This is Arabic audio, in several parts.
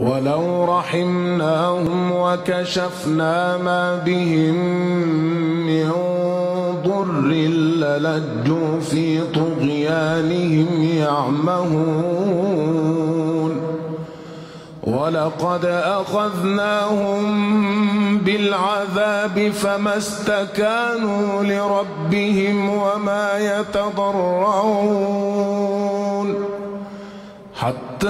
ولو رحمناهم وكشفنا ما بهم من ضر للجوا في طغيانهم يعمهون ولقد أخذناهم بالعذاب فما استكانوا لربهم وما يتضرعون حتى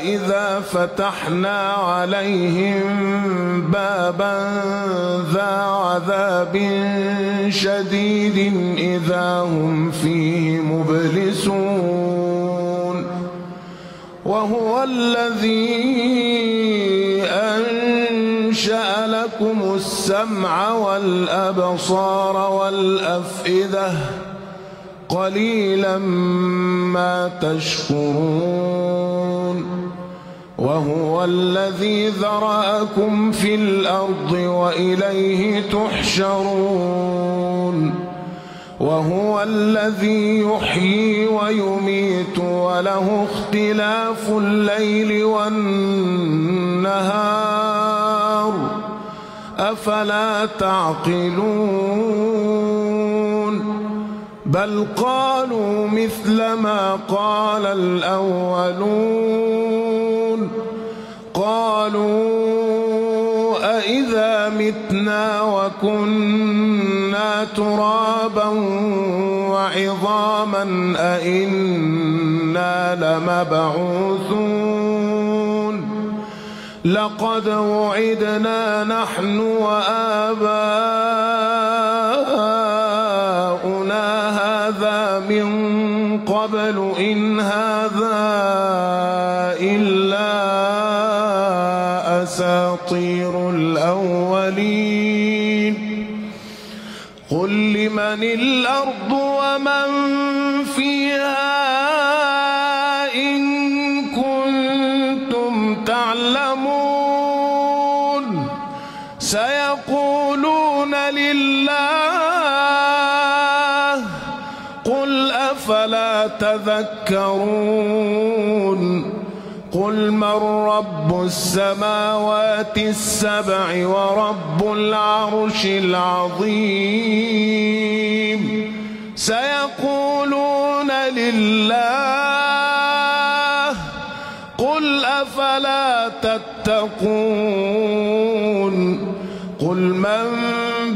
إذا فتحنا عليهم بابا ذا عذاب شديد إذا هم فيه مبلسون وهو الذي أنشأ لكم السمع والأبصار والأفئدة قليلا ما تشكرون وهو الذي ذرأكم في الأرض وإليه تحشرون وهو الذي يحيي ويميت وله اختلاف الليل والنهار أفلا تعقلون بل قالوا مثل ما قال الأولون قالوا أإذا متنا وكنا ترابا وعظاما أإنا لمبعوثون لقد وعدنا نحن وآباؤنا هذا من قبل إن هذا إلا أساطير الأولين قل لمن الأرض ومن فيها إن كنتم تعلمون سيقولون لله قل أفلا تذكرون قل من رب السماوات السبع ورب العرش العظيم سيقولون لله قل أفلا تتقون قل من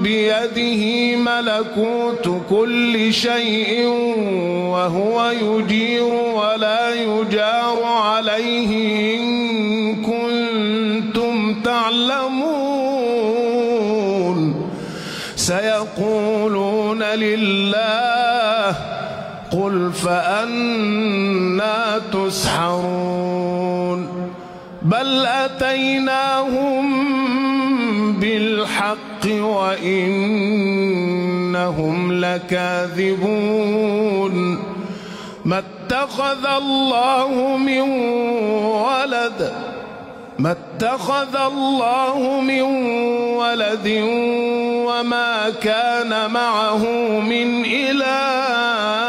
بيده ملكوت كل شيء وهو يجير ولا يجار عليه إن كنتم تعلمون سيقولون لله قل فأنى تسحرون بل أتيناهم بالحق وإنهم لكاذبون ما اتخذ الله من ولد وما كان معه من إله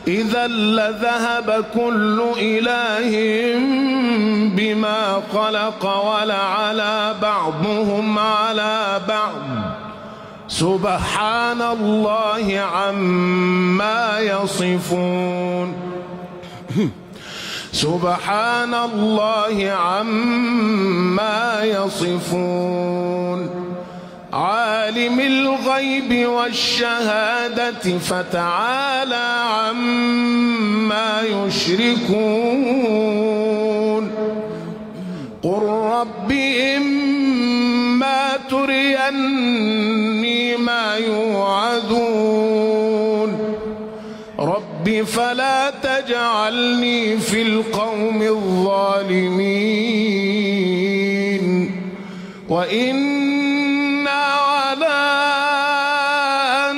إذا لذهب كل إله بما خلق ولعلى بعضهم على بعض سبحان الله عما يصفون سبحان الله عما يصفون عالم الغيب والشهادة فتعالى عما يشركون قل رب إما تريني ما يوعدون رب فلا تجعلني في القوم الظالمين وإنا على أن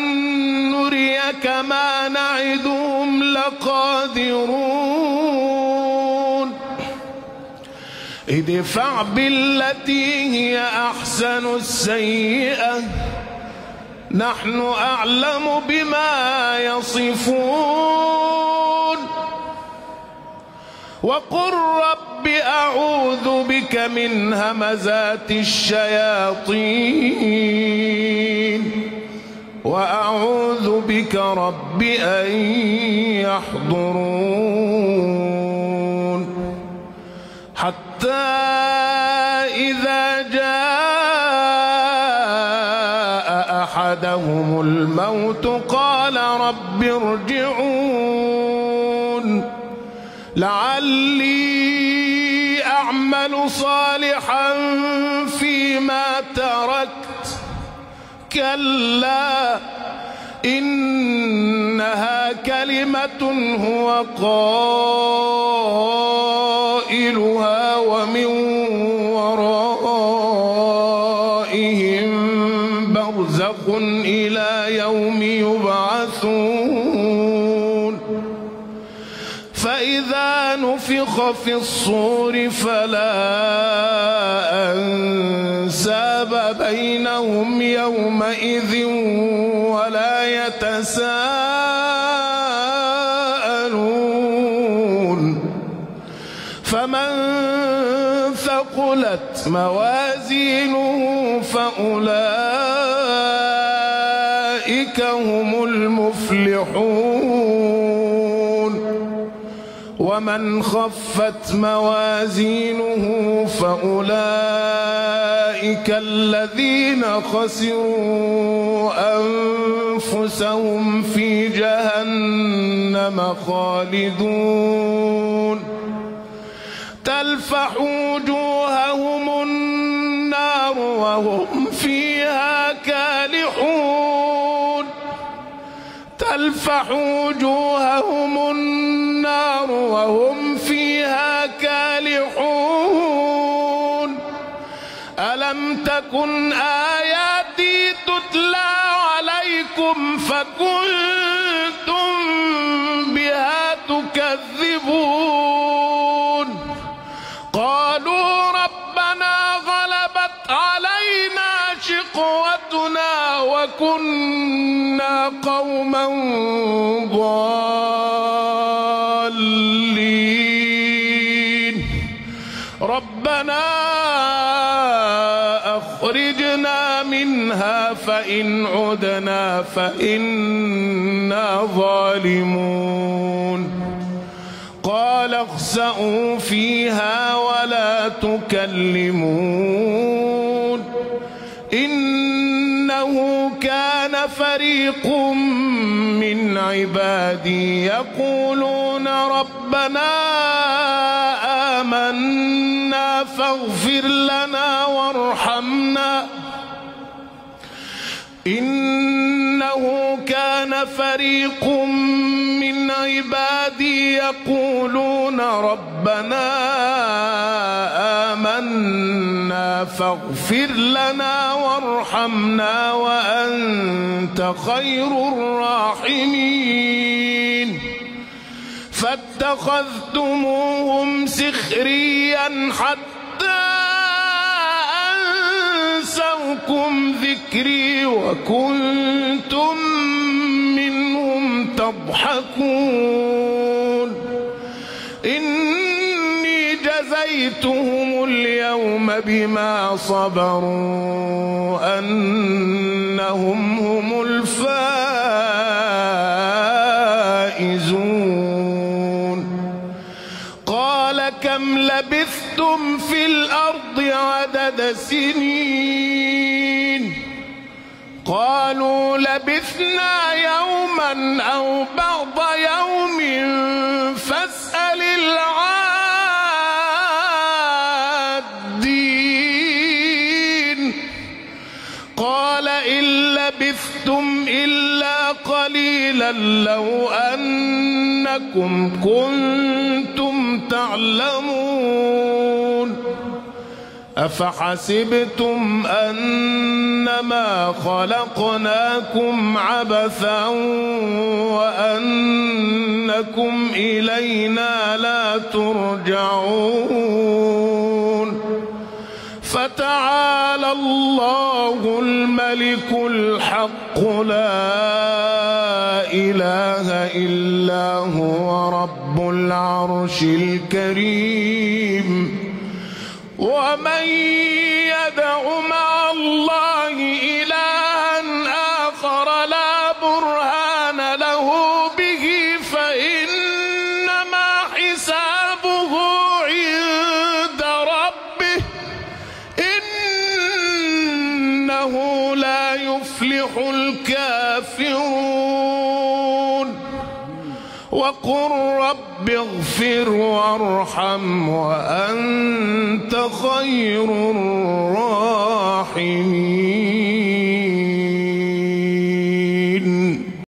نريك ما نعدهم لقادرون ادفع بالتي هي أحسن السيئة نحن أعلم بما يصفون وقل رب أعوذ بك من همزات الشياطين وأعوذ بك رب أن يحضرون حتى إذا جاء أحدهم الموت قال رب ارجعون لعلي أعمل صالحا فيما تركت كلا إنها كلمة هو قائلها ومن ورائهم برزخ إلى يوم يبعثون فإذا نفخ في الصور فلا أنساب بينهم يومئذ ولا يتساءلون فمن ثقلت موازينه فأولئك هم المفلحون ومن خفت موازينه فأولئك الذين خسروا أنفسهم في جهنم خالدون تلفح وجوههم النار وهم فيها كالحون تلفح وجوههم النار وهم فيها كالحون ألم تكن آياتي تتلى عليكم فكنتم بها تكذبون قالوا ربنا غلبت علينا شقوتنا وكنا قوما ضالين ربنا أخرجنا منها فإن عدنا فإنا ظالمون قال اخسئوا فيها ولا تكلمون إنه كان فريق من عبادي يقولون ربنا آمنا فاغفر لنا وارحمنا إنه كان فريق من عبادي يقولون ربنا آمنا فاغفر لنا وارحمنا وأنت خير الراحمين فاتخذتموهم سخريا حتى أنسوكم ذكري وكنتم منهم تضحكون إني جزيتهم اليوم بما صبروا أنهم هم الفائزون قال كم لبثتم في الأرض عدد سنين قالوا لبثنا يوما أو بعض يوم فاسأل العادين قال إن لبثتم إلا قليلا لو أنكم كنتم تعلمون أفحسبتم أنما خلقناكم عبثا وأنكم إلينا لا ترجعون فتعالى الله الملك الحق لا إله إلا هو رب العرش الكريم. ومن يدع مع الله إلها آخر لا برهان له به فإنما حسابه عند ربه إنه لا يفلح الكافرون. وقل رب اغفر وارحم وأنت خير الراحمين.